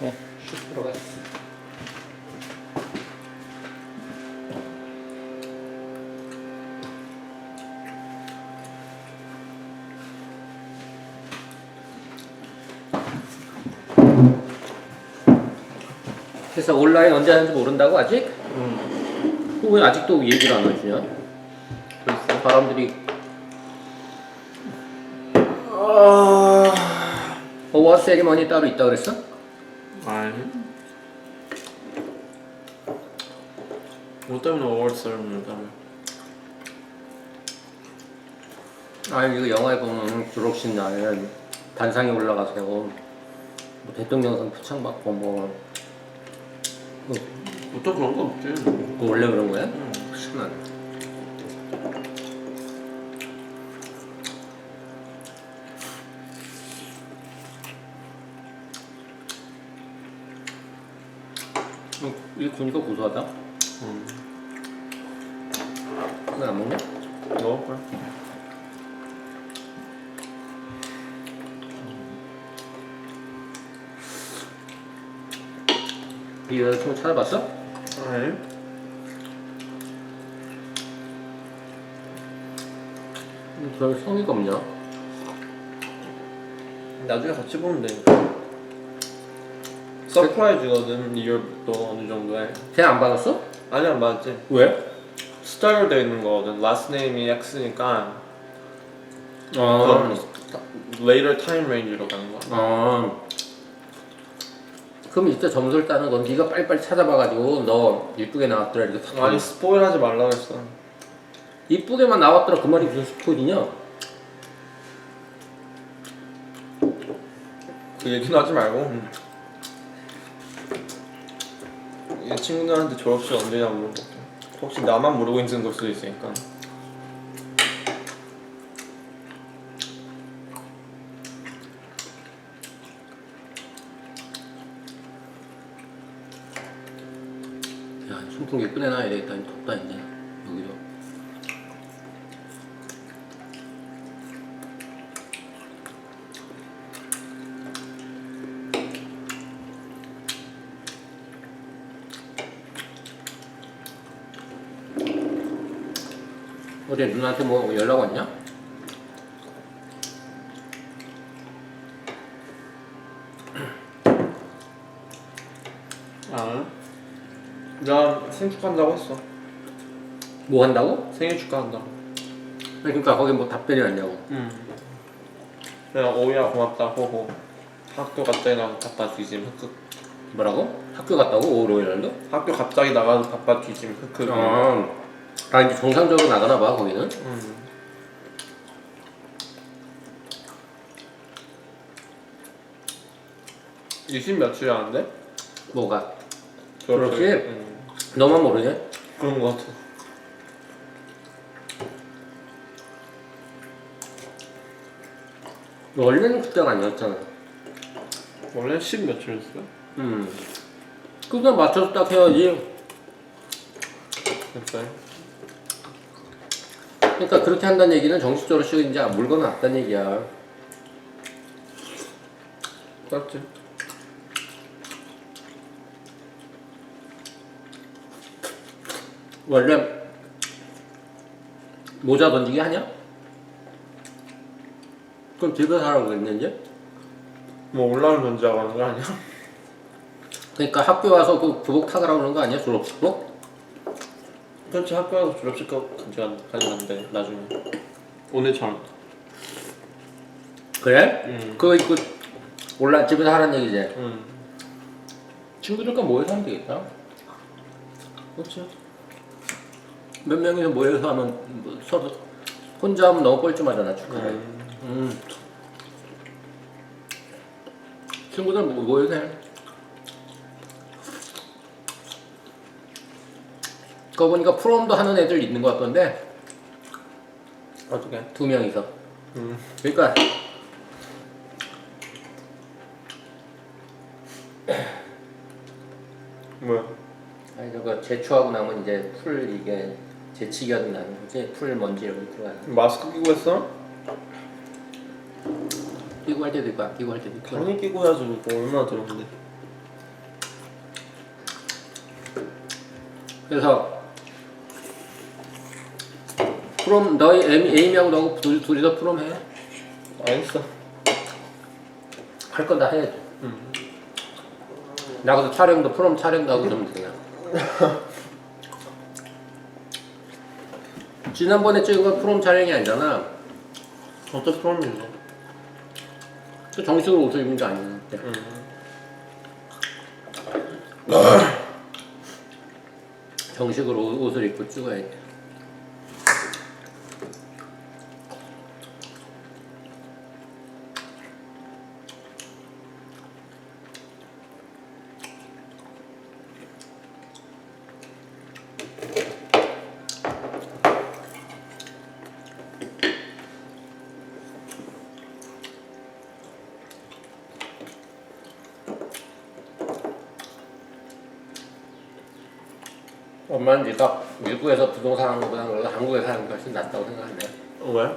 네, 쭉 들어가겠습니다. 그래서 온라인 언제 하는지 모른다고 아직? 왜 아직도 얘기를 안 해주냐? 그래서 사람들이 어워드 세리머니 따로 있다 그랬어? 아니. 뭐 때문에 어워드 세리머니 따로? 아니 이거 영화에 보면 졸업식 날 단상에 올라가서 뭐 대통령상 표창받고 뭐 보통 그런 거 없지. 원래 그런 거야? 신나네. 이 고니까 고소하다. 왜 안 먹냐? 먹을 거야. 이 여자친구 찾아봤어? 아니. 별 성의가 없냐? 나중에 같이 보면 되니까. 서프라이즈거든. 이열도 어느 정도에. 걔 안 받았어? 아니 안 맞지. 왜? 스타일로 돼 있는 거거든. Last name이 X니까. 아, later time range로 가는 거야. 그럼 이때 점수를 따는 건 네가 빨리빨리 찾아봐가지고 너 이쁘게 나왔더라 이렇게 탁 아니 스포일 하지 말라 그랬어. 이쁘게만 나왔더라 그 말이 무슨 스포이냐? 그 얘기는 하지 말고. 이 친구들한테 졸업식 언제냐고 물어볼게. 혹시 나만 모르고 있는 걸 수도 있으니까. 야 선풍기 꺼내놔야 되겠다. 덥다 이제 여기도. 어제 누나한테 뭐 연락 왔냐? 아? 나 생일 축하한다고 했어. 뭐 한다고? 생일 축하한다고. 그러니까 거기 뭐 답변이 왔냐고. 내가 오야 고맙다 호호. 학교 갑자기 나가서 바빠 뒤짐 흑흑. 뭐라고? 학교 갔다고? 오로일날도? 학교 갑자기 나가서 바빠 뒤짐 흑흑. 아 이제 정상적으로 나가나 봐 거기는. 20 며칠이라는데? 뭐가? 졸업식? 졸업식? 너만 모르냐? 그런 거 같아. 원래는 그때가 아니었잖아. 원래 10 며칠이었어? 그거 맞춰서 딱 해야지. 됐어요. 그러니까 그렇게 한다는 얘기는 정식적으로 이제 물건은 없다는 얘기야. 맞지? 원래 모자 던지기 하냐? 그럼 집에서 하라고 했는지? 뭐 온라인 던지라고 하는 거 아니야? 그러니까 학교 와서 그 교복 타가라고 그러는 거 아니야? 졸업식복? 그렇지 학교 가서 졸업식 가져간대 나중에. 오늘처럼. 그래? 그거 입고 올라 집에서 하라는 얘기지? 응. 친구들과 모여서 하면 되겠다. 그렇지. 몇 명이서 모여서 하면 뭐 서로 혼자 하면 너무 뻘쭘하잖아 축하를. 친구들 모여서 해. 그거 보니까 프롬도 하는 애들 있는 것 같던데 어떻게? 2명이서. 그러니까 뭐야? 아니 저거 제초하고 나면 이제 풀 이게 재치기 하는 나는 거지. 풀 먼지 이런 거 들어가요. 마스크 끼고 했어? 끼고 할 때도 있고 안 끼고 할 때도 있고. 당연히 끼고 해야지. 뭐 얼마나 더러운데. 그래서 프롬 너희 에이미하고 너하고 둘이서 프롬 해. 알겠어. 할 건 다 해야지. 응. 나가서 촬영도 프롬 촬영도 하고 그러면 되냐. 지난번에 찍은 건 프롬 촬영이 아니잖아. 어떤 프롬이죠? 또 정식으로 옷을 입는 게 아니는데. 응. 정식으로 옷을 입고 찍어야지. 엄마는 네가 미국에서 부동산 하는 거보다 한국에서 하는 게 훨씬 낫다고 생각하네. 왜?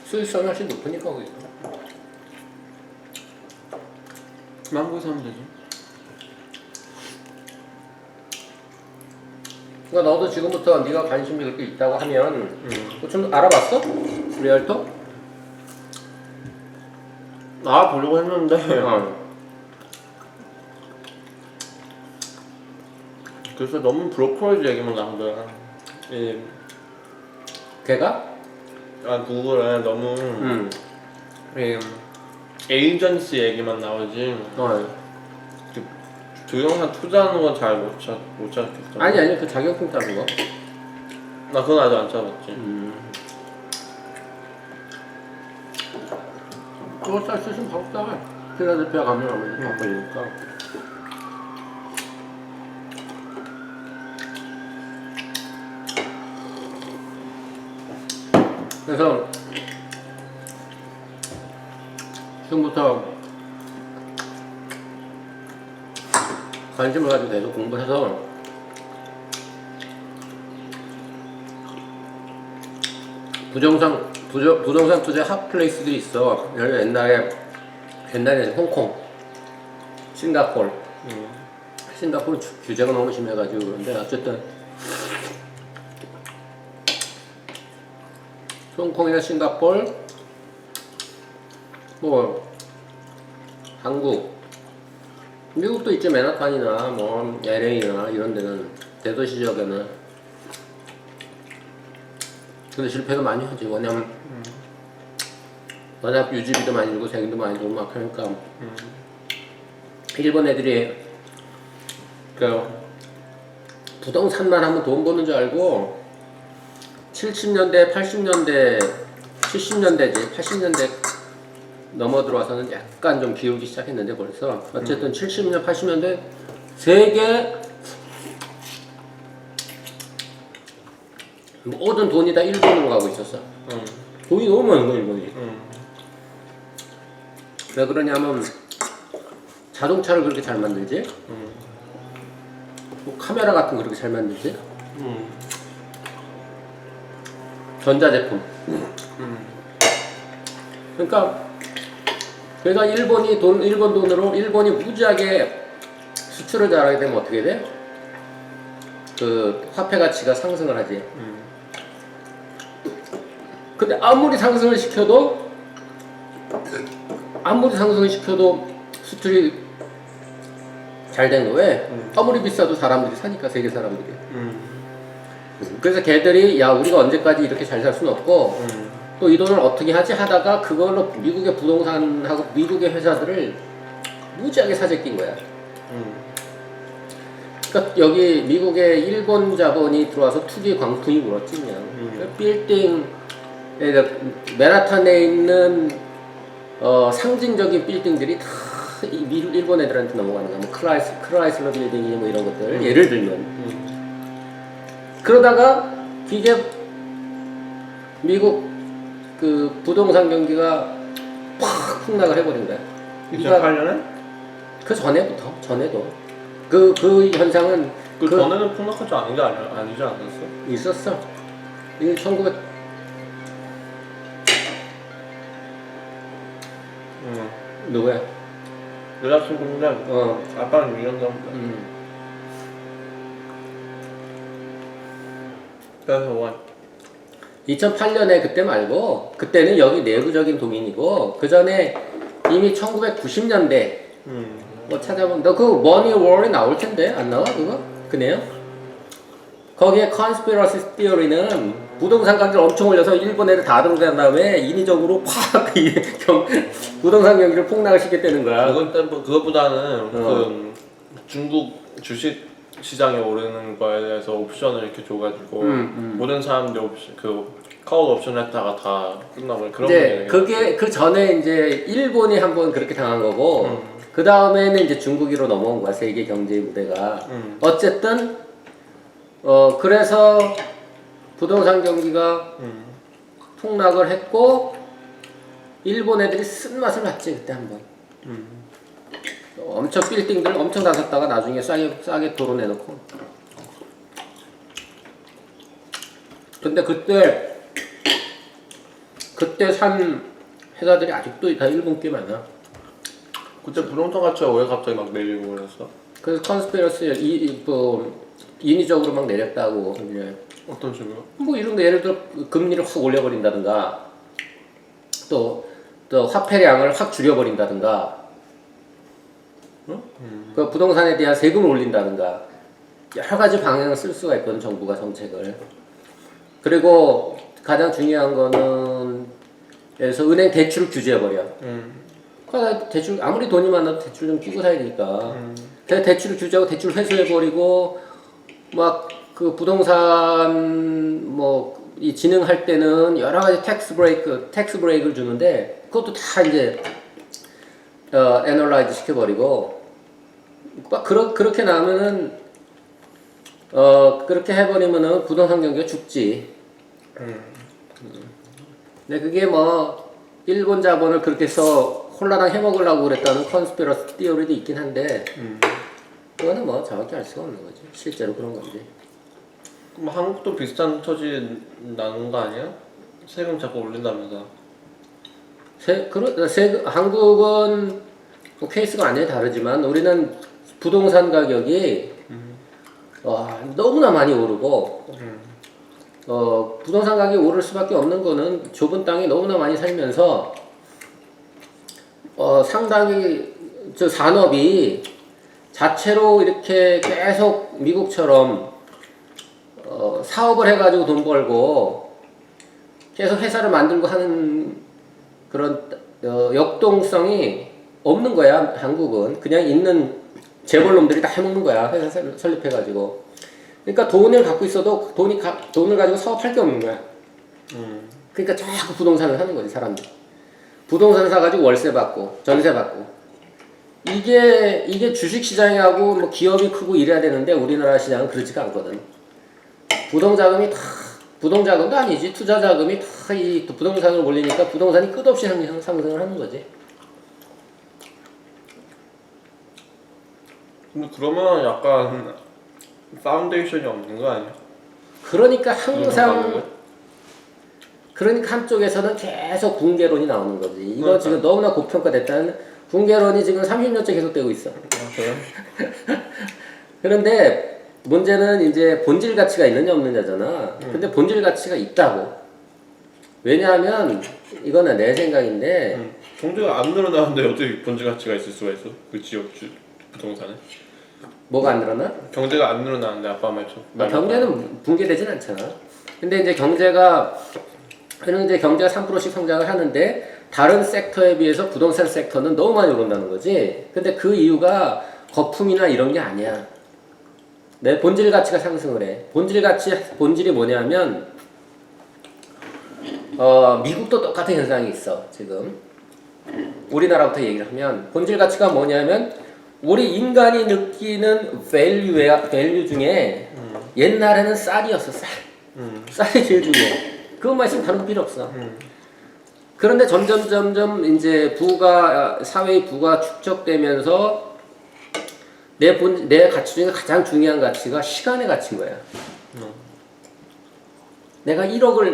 수익성이 훨씬 높으니까 거기서. 한국에서 하면 되지. 그러니까 너도 지금부터 네가 관심이 그렇게 있다고 하면 좀 알아봤어? 리얼터? 보려고 했는데 그래서 너무 브로커리지 얘기만 나온 거야. 걔가? 구글에 너무 에이전시 얘기만 나오지. 동영상 투자하는 건 잘 못 찾겠어. 아니 그 자격증 따는 거. 나 그건 아직 안 찾았지. 그거 쌀 수 있으면 바로 따. 필라델피아 가면 안 걸리니까. 그래서 지금부터 관심을 가지고 계속 공부해서 부동산 투자 핫플레이스들이 있어. 옛날에 홍콩, 싱가포르 규제가 너무 심해가지고. 그런데 어쨌든 홍콩이나 싱가포르, 뭐 한국, 미국도 있지. 맨하탄이나 뭐 LA나 이런 데는 대도시 지역에는. 근데 실패도 많이 하지. 왜냐면 워낙 유지비도 많이 들고 세금도 많이 들고 막 하니까. 일본 애들이 그 부동산만 하면 돈 버는 줄 알고 70년대, 80년대, 70년대지, 80년대 넘어 들어와서는 약간 좀 기울기 시작했는데 벌써 어쨌든 70년, 80년대 세계 모든 돈이 다 일본으로 가고 있었어. 돈이 너무 많은 거야 일본이. 왜 그러냐면 자동차를 그렇게 잘 만들지, 뭐 카메라 같은 거 그렇게 잘 만들지, 전자제품. 그러니까 일본 돈으로 일본이 무지하게 수출을 잘하게 되면 어떻게 돼? 그 화폐 가치가 상승을 하지. 근데 아무리 상승을 시켜도 수출이 잘 된 거. 왜? 아무리 비싸도 사람들이 사니까, 세계 사람들이. 그래서 걔들이 야 우리가 언제까지 이렇게 잘 살 수는 없고 또 이 돈을 어떻게 하지 하다가 그걸로 미국의 부동산하고 미국의 회사들을 무지하게 사재 낀 거야. 그러니까 여기 미국에 일본 자본이 들어와서 투기 광풍이 불었지 그냥. 그러니까 빌딩, 맨하탄에 있는 상징적인 빌딩들이 다 일본 애들한테 넘어가는 거야. 뭐 크라이슬러 빌딩이 뭐 이런 것들. 예를 들면. 그러다가 이게 미국 그 부동산 경기가 팍 폭락을 해버린 거야. 2008년에? 그 전에도 그 현상은 그 전에는 폭락하지 아니지 않았어? 있었어. 이게 1900 누구야? 여자친구인데 아빠는 6년 전부터. 그래서 뭐 2008년에 그때 말고 그때는 여기 내부적인 동인이고 그 전에 이미 1990년대 뭐 찾아보면 너 그 머니 월에 나올 텐데 안 나와 그거? 그 내용? 거기에 컨스피러시 티어리는 부동산 가격을 엄청 올려서 일본 애들 다 들어간 다음에 인위적으로 팍 부동산 경기를 폭락을 시켰다는 거야. 그것보다는 그 중국 주식 시장에 오르는 거에 대해서 옵션을 이렇게 줘가지고 모든 사람들이 그 카우 옵션 했다가 다 끝나고 그런 이제 거예요. 그게 그 전에 이제 일본이 한번 그렇게 당한 거고 그 다음에는 이제 중국으로 넘어온 거야 세계 경제 무대가. 어쨌든 그래서 부동산 경기가 폭락을 했고 일본 애들이 쓴맛을 봤지 그때 한번. 엄청 빌딩들 엄청 다 샀다가 나중에 싸게 도로내놓고. 근데 그때 산 회사들이 아직도 다 일본 꽤 많아. 그때 부동산 가치가 왜 갑자기 막 내리고 그랬어? 그래서 컨스피러시 인위적으로 막 내렸다고. 이제. 어떤 식으로? 뭐 이런 거 예를 들어 금리를 확 올려버린다든가 또 화폐량을 확 줄여버린다든가 그 부동산에 대한 세금을 올린다든가 여러 가지 방향을 쓸 수가 있거든 정부가 정책을. 그리고 가장 중요한 거는 그래서 은행 대출을 규제해버려. 그러니까 대출 아무리 돈이 많아도 대출 좀 끼고 사야 되니까. 그래서 대출을 규제하고 대출 회수해버리고 막 그 부동산 뭐 이 진흥할 때는 여러 가지 텍스 브레이크를 주는데 그것도 다 이제 애널라이즈 시켜버리고 막 그렇게 나면은 그렇게 해버리면은 부동산 경기가 죽지. 근데 그게 뭐 일본 자본을 그렇게 해서 홀라당 해먹으려고 그랬다는 컨스피러시 티어리도 있긴 한데 그거는 뭐 정확히 알 수가 없는 거지. 실제로 그런 건지. 그럼 한국도 비슷한 처지 나는 거 아니야? 세금 자꾸 올린다면서. 한국은 뭐 케이스가 많이 다르지만 우리는 부동산 가격이 너무나 많이 오르고 부동산 가격이 오를 수밖에 없는 거는 좁은 땅에 너무나 많이 살면서 상당히 저 산업이 자체로 이렇게 계속 미국처럼 사업을 해가지고 돈 벌고 계속 회사를 만들고 하는 그런 역동성이 없는 거야. 한국은 그냥 있는 재벌놈들이 다 해먹는 거야. 회사 설립해가지고. 그러니까 돈을 갖고 있어도 돈을 가지고 사업할 게 없는 거야. 그러니까 자꾸 부동산을 사는 거지 사람들이. 부동산 사가지고 월세 받고 전세 받고. 이게 주식 시장하고 뭐 기업이 크고 이래야 되는데 우리나라 시장은 그렇지가 않거든. 부동자금도 아니지. 투자 자금이 다 이 부동산을 올리니까 부동산이 끝없이 상승을 하는 거지. 근데 그러면 약간 파운데이션이 없는 거 아니야? 그러니까 한쪽에서는 계속 붕괴론이 나오는 거지. 이거 그러니까. 지금 너무나 고평가됐다는 붕괴론이 지금 30년째 계속되고 있어. 그래? 그런데 문제는 이제 본질 가치가 있느냐 없느냐잖아. 근데 본질 가치가 있다고. 왜냐하면 이거는 내 생각인데 경제가 안 늘어나는데 어떻게 본질 가치가 있을 수가 있어? 그 지역 부동산에? 뭐가 안 늘어나? 경제가 안 늘어나는데 아빠 말처럼. 경제는 붕괴되진 않잖아. 근데 이제 경제가 3%씩 성장을 하는데 다른 섹터에 비해서 부동산 섹터는 너무 많이 오른다는 거지. 근데 그 이유가 거품이나 이런 게 아니야. 내 본질 가치가 상승을 해. 본질이 뭐냐면 미국도 똑같은 현상이 있어 지금. 우리나라부터 얘기를 하면 본질 가치가 뭐냐면 우리 인간이 느끼는 밸류 중에 옛날에는 쌀이었어. 쌀이 제일 중요해. 그것만 있으면 다른 거 필요 없어. 그런데 점점 이제 사회의 부가 축적되면서 내 가치 중에 가장 중요한 가치가 시간의 가치인 거야. 내가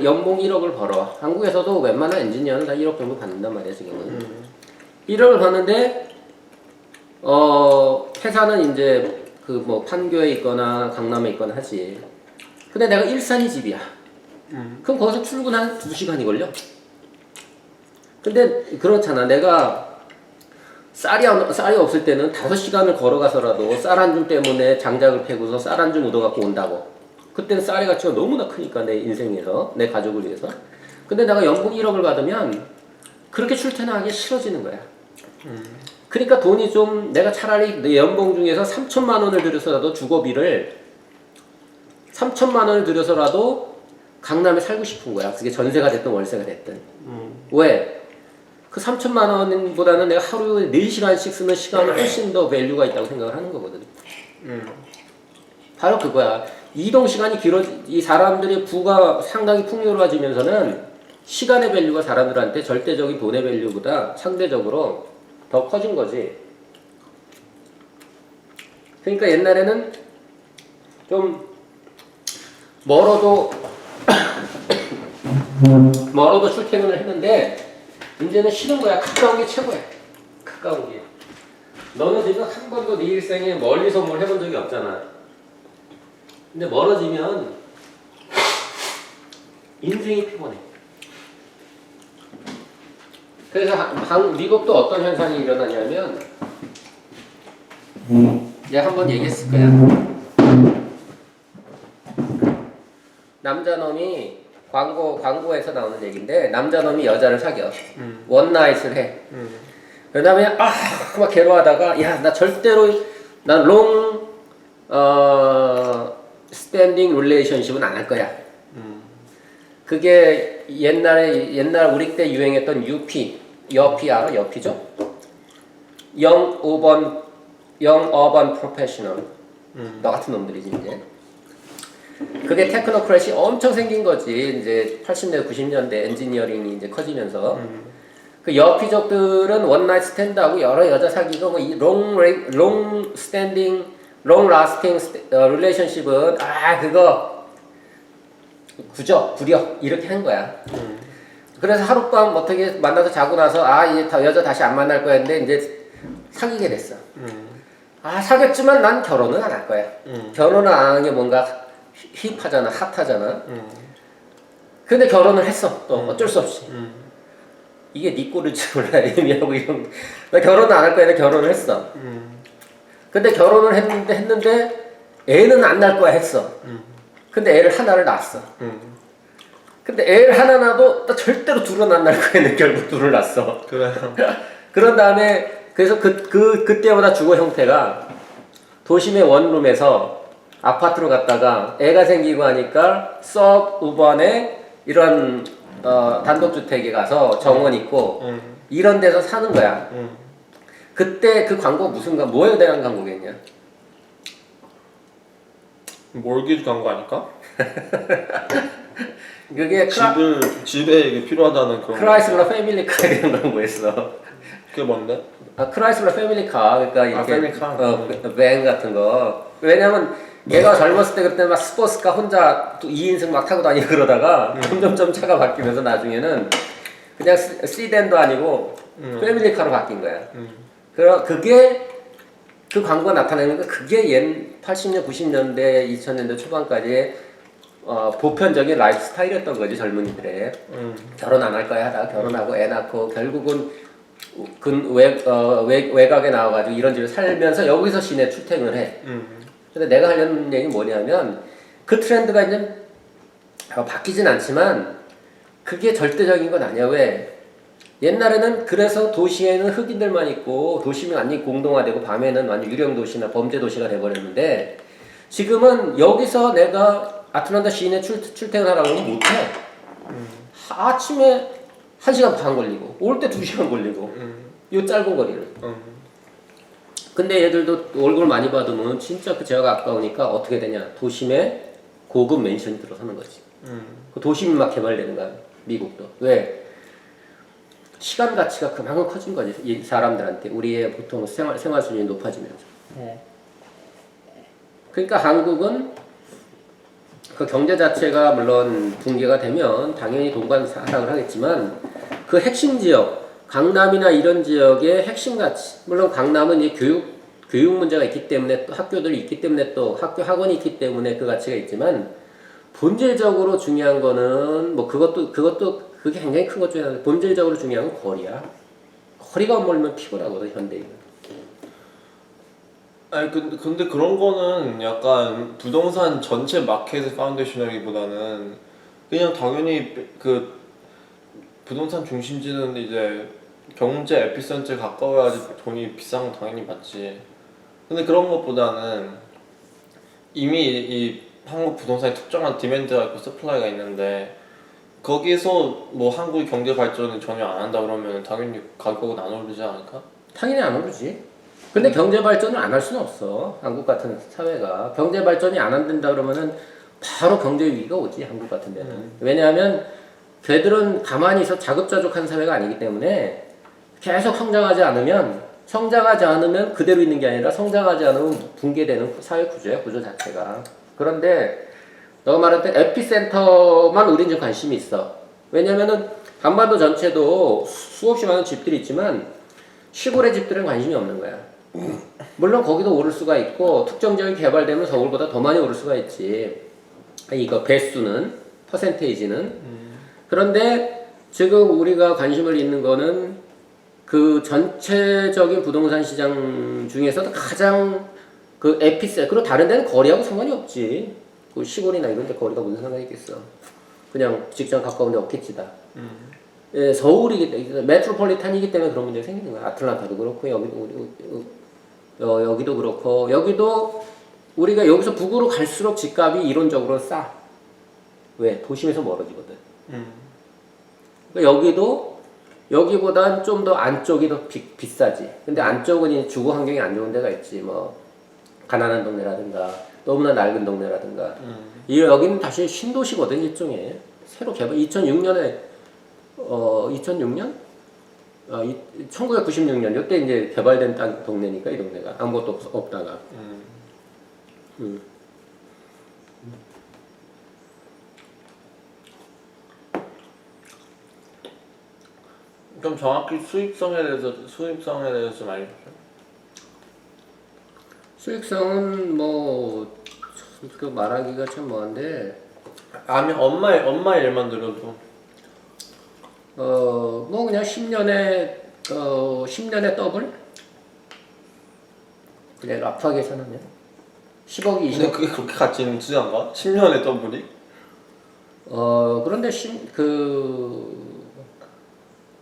연봉 1억을 벌어. 한국에서도 웬만한 엔지니어는 다 1억 정도 받는단 말이야, 지금은. 1억을 받는데, 회사는 이제 판교에 있거나 강남에 있거나 하지. 근데 내가 일산이 집이야. 그럼 거기서 출근 한 2시간이 걸려. 근데 그렇잖아. 내가 쌀이 없을 때는 5시간을 걸어가서라도 쌀 한 줌 때문에 장작을 패고서 쌀 한 줌 얻어갖고 온다고. 그때는 쌀의 가치가 너무나 크니까 내 인생에서, 내 가족을 위해서. 근데 내가 연봉 1억을 받으면 그렇게 출퇴근하기 싫어지는 거야. 그러니까 돈이 좀, 내가 차라리 내 연봉 중에서 3천만 원을 들여서라도 주거비를 3천만 원을 들여서라도 강남에 살고 싶은 거야. 그게 전세가 됐든 월세가 됐든. 왜? 그 3천만 원보다는 내가 하루에 4시간씩 쓰는 시간은 훨씬 더 밸류가 있다고 생각을 하는 거거든. 바로 그거야. 이동 시간이 이 사람들의 부가 상당히 풍요로워지면서는 시간의 밸류가 사람들한테 절대적인 돈의 밸류보다 상대적으로 더 커진 거지. 그러니까 옛날에는 좀 멀어도 출퇴근을 했는데 이제는 싫은 거야. 가까운 게 최고야. 가까운 게. 너는 지금 한 번도 네 일생에 멀리서 뭘 해본 적이 없잖아. 근데 멀어지면 인생이 피곤해. 그래서 미국도 어떤 현상이 일어나냐면 내가 한번 얘기했을 거야. 남자놈이 광고에서 나오는 얘기인데 남자놈이 여자를 사겨. 원나잇을 해. 그 다음에 막 괴로워하다가 야 나 절대로 난 롱 스탠딩 릴레이션십은 안 할 거야. 그게 옛날 우리 때 유행했던 여피 알아? 여피죠? Young Urban Professional. 너 같은 놈들이지 이제. 그게 테크노크래시 엄청 생긴 거지. 이제 80년대 90년대 엔지니어링이 이제 커지면서 그 여피족들은 원나잇 스탠드하고 여러 여자 사귀고 뭐 이 롱 스탠딩 롱 라스팅 릴레이션십은 그거 구려 이렇게 한 거야. 그래서 하룻밤 어떻게 만나서 자고 나서 이제 여자 다시 안 만날 거야 했는데 이제 사귀게 됐어. 사귀었지만 난 결혼은 안 할 거야. 결혼을 안 하는 게 뭔가 힙하잖아, 핫하잖아. 근데 결혼을 했어. 또 어쩔 수 없이. 이게 네 꼴을 몰라 의미하고 이런. 나 결혼은 안 할 거야. 결혼을 했어. 근데 결혼을 했는데 애는 안 낳을 거야 했어. 근데 애를 하나를 낳았어. 근데 애를 하나 낳아도 나 절대로 둘은 안 낳을 거야 했는데 결국 둘을 낳았어. 그래. 그런 다음에 그래서 그때보다 주거 형태가 도심의 원룸에서 아파트로 갔다가 애가 생기고 하니까 서브우번에 이런 단독주택에 가서 정원 있고 이런 데서 사는 거야. 그때 그 광고 뭐에 대한 광고겠냐? 몰기지 광고 아닐까? 그게 집에 이게 필요하다는 그런 크라이슬러 패밀리카에 대한 광고였어. 그게 뭔데? 크라이슬러 패밀리카 그러니까 이렇게 패밀리카. 밴 같은 거. 왜냐면 얘가 젊었을 때 그때 막 스포츠카 혼자 2인승 막 타고 다니고 그러다가 점점점 차가 바뀌면서 나중에는 그냥 시댄도 아니고 패밀리카로 바뀐 거야. 그게 그 광고가 나타내는 거 그게 80년, 90년대, 2000년대 초반까지의 보편적인 라이프 스타일이었던 거지 젊은이들의. 결혼 안 할 거야 하다가 결혼하고 애 낳고 결국은 외곽에 나와가지고 이런 집에 살면서 여기서 시내 출퇴근을 해. 근데 내가 하려는 얘기는 뭐냐면 그 트렌드가 이제 바뀌진 않지만 그게 절대적인 건 아니야. 왜? 옛날에는 그래서 도시에는 흑인들만 있고 도심이 완전히 공동화되고 밤에는 완전 유령 도시나 범죄 도시가 돼버렸는데 지금은 여기서 내가 아틀란타 시내 출퇴근하라고 하면 못해. 아침에 1시간 반 걸리고 올 때 2시간 걸리고 요 짧은 거리를. 근데 얘들도 월급을 많이 받으면 진짜 그 제가 아까우니까 어떻게 되냐? 도심에 고급 맨션이 들어서는 거지. 그 도심이 막 개발되는 거야. 미국도. 왜? 시간 가치가 그만큼 커진 거지. 이 사람들한테 우리의 보통 생활 수준이 높아지면서. 그러니까 한국은 그 경제 자체가 물론 붕괴가 되면 당연히 동반 하락을 하겠지만 그 핵심 지역 강남이나 이런 지역의 핵심 가치, 물론 강남은 이제 교육 문제가 있기 때문에 또 학교들이 있기 때문에 또 학원이 있기 때문에 그 가치가 있지만 본질적으로 중요한 거는 뭐 그것도 그게 굉장히 큰 것 중에 하나. 본질적으로 중요한 건 거리야. 거리가 멀면 피곤하거든 현대인은. 아니 근데 그런 거는 약간 부동산 전체 마켓의 파운데이션이라기보다는 그냥 당연히 그 부동산 중심지는 이제 경제 에피센터에 가까워야지 돈이 비싼 건 당연히 맞지. 근데 그런 것보다는 이미 이 한국 부동산에 특정한 디맨드가 있고 서플라이가 있는데 거기서 뭐 한국 경제 발전을 전혀 안 한다 그러면 당연히 가격은 안 오르지 않을까? 당연히 안 오르지. 근데 경제 발전을 안 할 수는 없어. 한국 같은 사회가 경제 발전이 안 된다 그러면은 바로 경제 위기가 오지 한국 같은 데는. 왜냐하면 걔들은 가만히 있어 자급자족한 사회가 아니기 때문에 계속 성장하지 않으면 그대로 있는 게 아니라 성장하지 않으면 붕괴되는 사회 구조야 구조 자체가. 그런데 너가 말할 때 에피센터만 우린 좀 관심이 있어. 왜냐면은 한반도 전체도 수없이 많은 집들이 있지만 시골의 집들은 관심이 없는 거야. 물론 거기도 오를 수가 있고 특정 지역이 개발되면 서울보다 더 많이 오를 수가 있지. 이거 배수는 퍼센테이지는. 그런데 지금 우리가 관심을 있는 거는 그 전체적인 부동산 시장 중에서도 가장 그 그리고 다른 데는 거리하고 상관이 없지. 그 시골이나 이런 데 거리가 무슨 상관이 있겠어. 그냥 직장 가까운 데 없겠지 다. 예, 서울이기 때문에 메트로폴리탄이기 때문에 그런 문제가 생기는 거야. 아틀란타도 그렇고 여기도 그렇고 여기도 우리가 여기서 북으로 갈수록 집값이 이론적으로 싸. 왜? 도심에서 멀어지거든. 그러니까 여기보단 좀 더 안쪽이 더 비싸지. 근데 안쪽은 이 주거 환경이 안 좋은 데가 있지. 뭐 가난한 동네라든가 너무나 낡은 동네라든가. 여기는 다시 신도시거든 일종의. 새로 개발 2006년에 2006년? 1996년 이때 이제 개발된 동네니까 이 동네가 아무것도 없다가. 그럼 정확히 수익성에 대해서 좀 알려주세요. 수익성은 뭐 그 말하기가 참 뭐한데. 아니면 엄마의 일만 들어도. 뭐 그냥 10년에 더블? 그냥 락하게 계산하면 10억이 20억. 근데 그게 그렇게 가치 있는 투자인가? 10년에 더블이? 그런데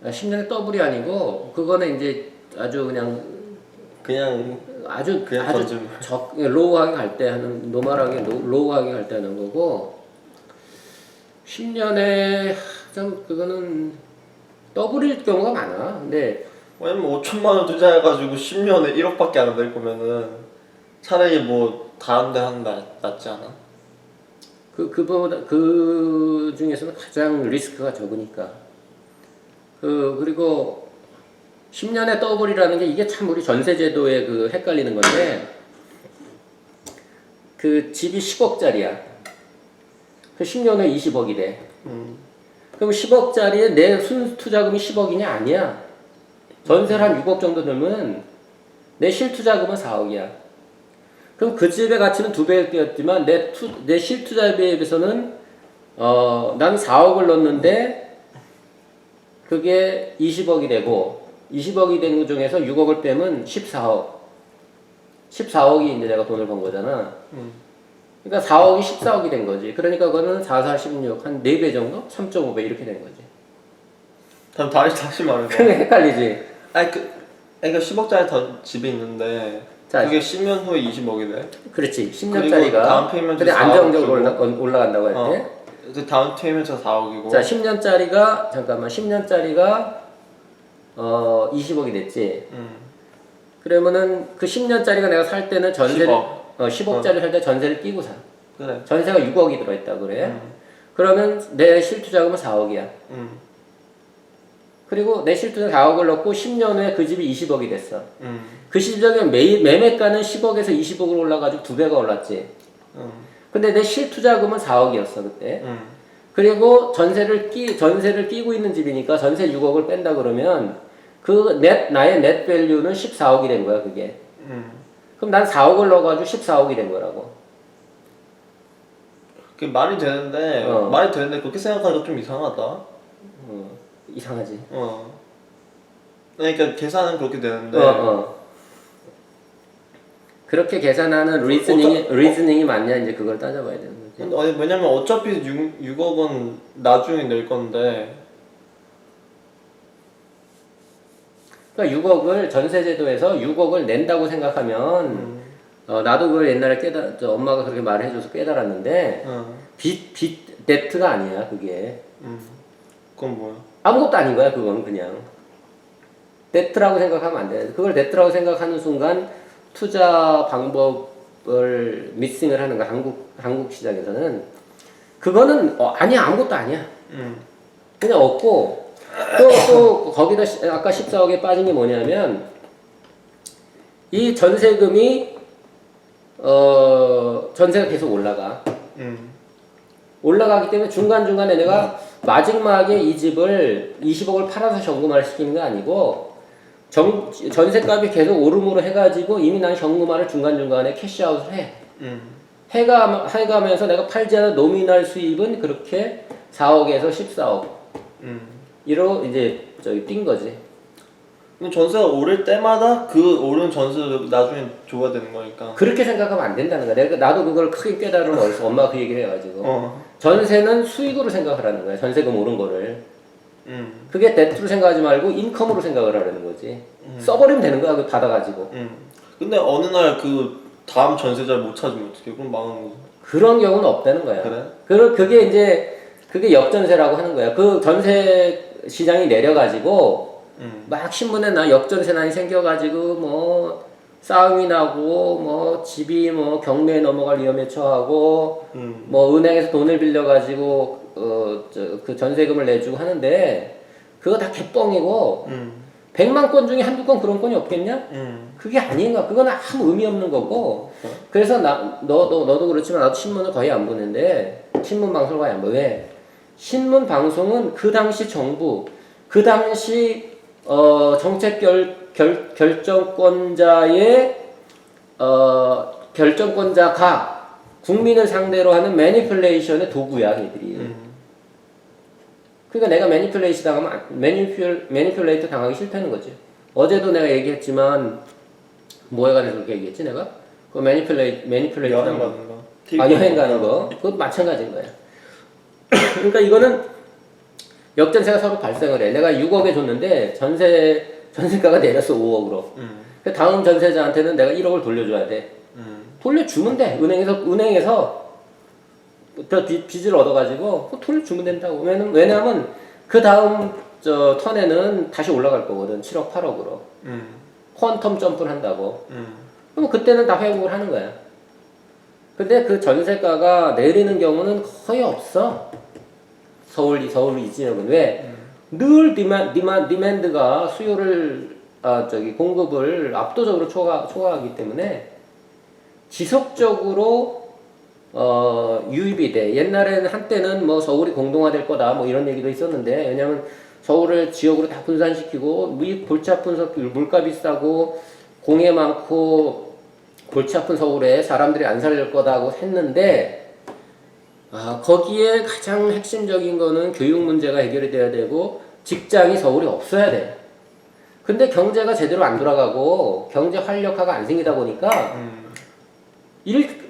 10년에 더블이 아니고 그거는 이제 아주 그냥 아주 로우하게 갈 때 하는 로우하게 갈 때 하는 거고 10년에 좀 그거는 더블일 경우가 많아. 근데 왜냐면 5천만 원 투자해가지고 10년에 1억밖에 안 될 거면은 차라리 뭐 다른 데 하는 게 낫지 않아? 그 중에서는 가장 리스크가 적으니까. 그리고 10년에 더블이라는 게 이게 참 우리 전세제도에 그 헷갈리는 건데 그 집이 10억짜리야. 그 10년에 20억이 돼. 그럼 10억짜리에 내 순투자금이 10억이냐? 아니야. 전세를 한 6억 정도 들면 내 실투자금은 4억이야. 그럼 그 집의 가치는 2배일 때였지만 내 실투자비에 비해서는 난 4억을 넣었는데 그게 20억이 되고 20억이 된 것 중에서 6억을 빼면 14억. 14억이 이제 내가 돈을 번 거잖아. 그러니까 4억이 14억이 된 거지. 그러니까 그거는 4, 4, 16, 한 4배 정도? 3.5배 이렇게 된 거지. 그럼 다시 말해봐. 그게 헷갈리지? 그러니까 10억짜리 집이 있는데 자, 그게 10년 후에 20억이 돼? 그렇지. 10년짜리가. 다운 페이먼트 근데 안정적으로 올라간다고 할 때. 그 다운 페이먼트가 4억이고. 자, 10년짜리가 20억이 됐지. 그러면은 그 10년짜리가 내가 살 때는 전세를 10억짜리 살 때 전세를 끼고 사. 그래. 전세가 6억이 들어있다 그래. 그러면 내 실투자금은 4억이야. 그리고 내 실투자 4억을 넣고 10년 후에 그 집이 20억이 됐어. 그 시점에 매매가는 10억에서 20억으로 올라가지고 2배가 올랐지. 근데 내 실투자금은 4억이었어 그때. 그리고 전세를 끼고 있는 집이니까 전세 6억을 뺀다 그러면 나의 넷 밸류는 14억이 된 거야 그게. 그럼 난 4억을 넣어가지고 14억이 된 거라고. 그게 말이 되는데 그렇게 생각하니까 좀 이상하다. 이상하지. 그러니까 계산은 그렇게 되는데. 그렇게 계산하는 리즈닝이 맞냐 이제 그걸 따져봐야 되는 거지. 근데 왜냐면 어차피 6억은 나중에 낼 건데. 그러니까 6억을 전세제도에서 6억을 낸다고 생각하면 나도 그걸 옛날에 엄마가 그렇게 말해줘서 깨달았는데 데트가 아니야 그게. 그건 뭐야? 아무것도 아닌 거야 그건 그냥. 데트라고 생각하면 안 돼. 그걸 데트라고 생각하는 순간 투자 방법을 미싱을 하는 거야 한국 시장에서는. 그거는 아니야 아무것도 아니야. 그냥 없고 또 거기다 아까 14억에 빠진 게 뭐냐면 이 전세금이 전세가 계속 올라가. 올라가기 때문에 중간중간에 내가 마지막에 이 집을 20억을 팔아서 현금화를 시키는 게 아니고 전세값이 계속 오름으로 해가지고 이미 난 현금화를 중간중간에 캐시아웃을 해. 해가면서 내가 팔지 않은 노미널 수입은 그렇게 4억에서 14억. 이로 이제 뛴 거지. 그럼 전세가 오를 때마다 그 오른 전세를 나중에 줘야 되는 거니까. 그렇게 생각하면 안 된다는 거야. 나도 그걸 크게 깨달으면 어디서 엄마가 그 얘기를 해가지고. 전세는 수익으로 생각하라는 거야. 전세금 오른 거를. 그게 데트로 생각하지 말고 인컴으로 생각을 하라는 거지. 써버리면 되는 거야. 그거 받아가지고. 근데 어느 날 그 다음 전세자를 못 찾으면 어떻게? 그럼 망하는 거지. 그런 경우는 없다는 거야. 그래? 그게 이제 그게 역전세라고 하는 거야. 그 전세 시장이 내려가지고 막 신문에 역전세난이 생겨가지고 뭐 싸움이 나고 뭐 집이 뭐 경매에 넘어갈 위험에 처하고 뭐 은행에서 돈을 빌려가지고 그 전세금을 내주고 하는데 그거 다 개뻥이고 100만 건 중에 한두 건 그런 건이 없겠냐? 그게 아닌가? 그건 아무 의미 없는 거고. 그래서 너도 그렇지만 나도 신문을 거의 안 보는데 신문 방송을 거의 안 봐. 왜? 신문 방송은 그 당시 정부, 그 당시 정책 결정권자가 국민을 상대로 하는 매니플레이션의 도구야, 얘들이. 그러니까 내가 매니플레이트 당하기 싫다는 거지. 어제도 내가 얘기했지만 뭐에 관해서 그렇게 얘기했지 내가? 그 매니플레이트 여행 가는 거. 여행 가는 거. 그것도 마찬가지인 거야. 그러니까 이거는 역전세가 서로 발생을 해. 내가 6억에 줬는데 전세가가 내렸어 5억으로. 그 다음 전세자한테는 내가 1억을 돌려줘야 돼. 돌려주면 돼. 은행에서 빚을 얻어가지고 돌려주면 된다고. 왜냐면 그 다음 턴에는 다시 올라갈 거거든. 7억 8억으로. 퀀텀 점프를 한다고. 그럼 그때는 다 회복을 하는 거야. 근데 그 전세가가 내리는 경우는 거의 없어. 서울 이 지역은. 왜? 늘 디맨드가 수요를 공급을 압도적으로 초과하기 때문에 지속적으로 유입이 돼. 옛날에는 한때는 뭐 서울이 공동화될 거다 뭐 이런 얘기도 있었는데, 왜냐면 서울을 지역으로 다 분산시키고 골치 아픈 물가 비싸고 공해 많고 골치 아픈 서울에 사람들이 안 살릴 거다고 했는데, 거기에 가장 핵심적인 거는 교육 문제가 해결이 돼야 되고 직장이 서울에 없어야 돼. 근데 경제가 제대로 안 돌아가고 경제 활력화가 안 생기다 보니까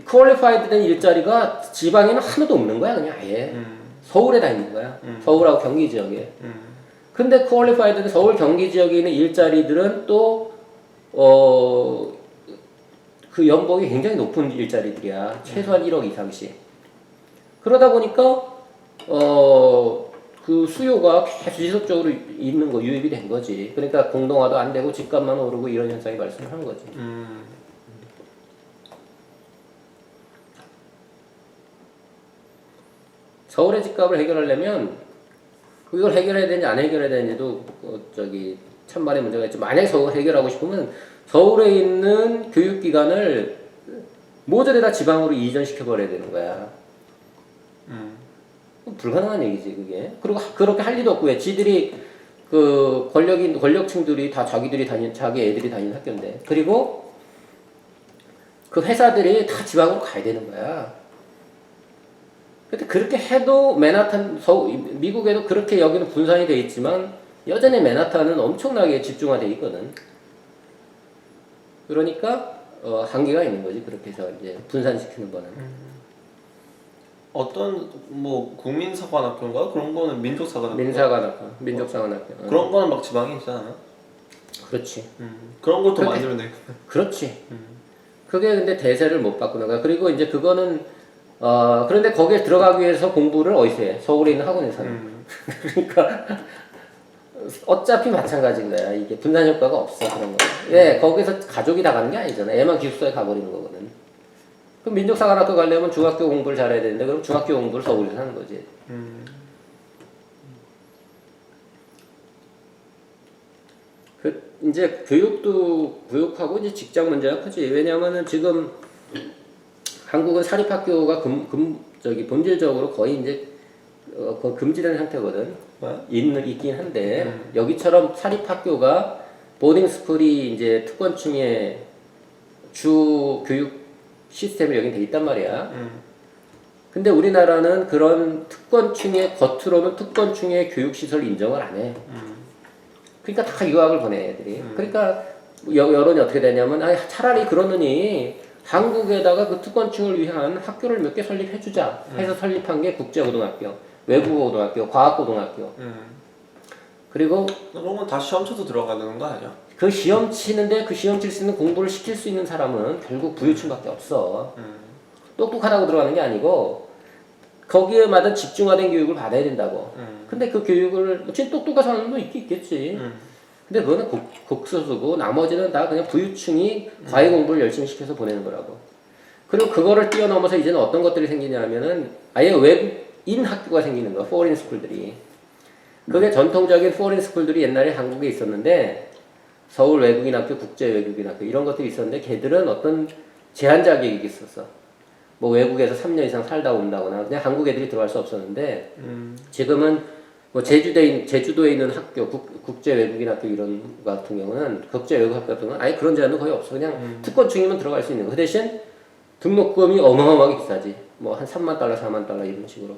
퀄리파이드 된 일자리가 지방에는 하나도 없는 거야. 그냥 아예 서울에 다 있는 거야. 서울하고 경기 지역에. 근데 퀄리파이드 된 서울 경기 지역에 있는 일자리들은 또 그 연봉이 굉장히 높은 일자리들이야. 최소한 1억 이상씩. 그러다 보니까 그 수요가 계속 지속적으로 있는 거, 유입이 된 거지. 그러니까 공동화도 안 되고 집값만 오르고 이런 현상이 발생한 거지. 서울의 집값을 해결하려면 이걸 해결해야 되는지 안 해결해야 되는지도 천만의 문제가 있죠. 만약에 서울 해결하고 싶으면 서울에 있는 교육기관을 모조리 다 지방으로 이전시켜버려야 되는 거야. 불가능한 얘기지 그게. 그리고 그렇게 할 리도 없고. 왜? 지들이 그 권력층들이 다 자기 애들이 다니는 학교인데. 그리고 그 회사들이 다 지방으로 가야 되는 거야. 근데 그렇게 해도 맨하탄 미국에도 그렇게 여기는 분산이 돼 있지만 여전히 맨하탄은 엄청나게 집중화돼 있거든. 그러니까 한계가 있는 거지. 그렇게 해서 이제 분산시키는 거는. 어떤 뭐 국민사관학교인가 그런 거는 민족사관학교. 민족사관학교. 그런 거는 막 지방에 있잖아. 그렇지. 그런 걸 더 그렇게- 만들면 돼. 그렇지. 그게 근데 대세를 못 바꾸는 거야. 그리고 이제 그거는 그런데 거기에 들어가기 위해서 공부를 어디서 해? 서울에 있는 학원에서 하는. 그러니까 어차피 마찬가지인 거야. 이게 분산 효과가 없어 그런 거. 왜 거기서 가족이 다 가는 게 아니잖아. 애만 기숙사에 가버리는 거거든. 그럼 민족사관학교 가려면 중학교 공부를 잘해야 되는데 그럼 중학교 공부를 서울에서 하는 거지. 이제 교육하고 이제 직장 문제가 크지. 왜냐하면은 지금 한국은 사립학교가 본질적으로 거의 이제 거의 금지된 상태거든. 있긴 한데 여기처럼 사립학교가 보딩스쿨이 이제 특권층의 주 교육 시스템이 여기 돼 있단 말이야. 근데 우리나라는 그런 특권층의 겉으로는 특권층의 교육 시설 인정을 안 해. 그러니까 다 유학을 보내 애들이. 그러니까 여론이 어떻게 되냐면 차라리 그러느니 한국에다가 그 특권층을 위한 학교를 몇 개 설립해주자 해서 설립한 게 국제고등학교, 외국어고등학교, 과학고등학교. 그리고 그런 건 다 시험 쳐서 들어가야 되는 거 아니야? 그 시험 치는데 그 시험 칠 수 있는 공부를 시킬 수 있는 사람은 결국 부유층밖에 없어. 똑똑하다고 들어가는 게 아니고 거기에마다 집중화된 교육을 받아야 된다고. 근데 그 교육을 진짜 똑똑한 사람도 있겠지. 근데 그거는 극소수고 나머지는 다 그냥 부유층이 과외 공부를 열심히 시켜서 보내는 거라고. 그리고 그거를 뛰어넘어서 이제는 어떤 것들이 생기냐면은 아예 외국인 학교가 생기는 거야. 포린 스쿨들이. 그게 전통적인 포린 스쿨들이 옛날에 한국에 있었는데 서울 외국인 학교, 국제 외국인 학교 이런 것들이 있었는데 걔들은 어떤 제한 자격이 있었어. 뭐 외국에서 3년 이상 살다 온다거나 그냥 한국 애들이 들어갈 수 없었는데 지금은 뭐 제주도에 있는 학교, 국제 외국인 학교 이런 거 같은 경우는 국제 외국 학교 같은 경우는 아예 그런 제한도 거의 없어. 그냥 특권층이면 들어갈 수 있는 거. 그 대신 등록금이 어마어마하게 비싸지. 뭐 한 3만 달러, 4만 달러 이런 식으로.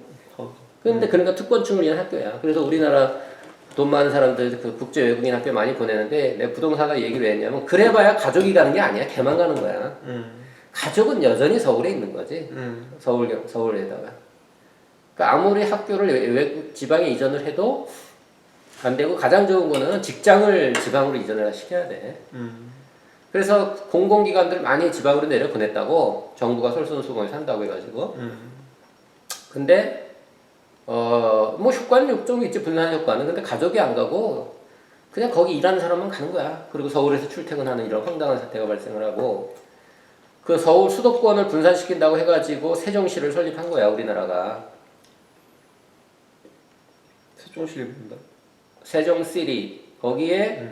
근데 그러니까 특권층을 위한 학교야. 그래서 우리나라 돈 많은 사람들 그 국제 외국인 학교 많이 보내는데 내 부동산가 얘기를 왜 했냐면 그래봐야 가족이 가는 게 아니야. 걔만 가는 거야. 가족은 여전히 서울에 있는 거지. 서울에다가. 그러니까 아무리 학교를 외국 지방에 이전을 해도 안 되고 가장 좋은 거는 직장을 지방으로 이전을 시켜야 돼. 그래서 공공기관들 많이 지방으로 내려 보냈다고 정부가 솔선수범에 산다고 해가지고. 근데 뭐 효과는 좀 있지 분산 효과는. 근데 가족이 안 가고 그냥 거기 일하는 사람만 가는 거야. 그리고 서울에서 출퇴근하는 이런 황당한 사태가 발생을 하고. 그 서울 수도권을 분산시킨다고 해가지고 세종시를 설립한 거야 우리나라가. 세종시를 본다. 세종시리 거기에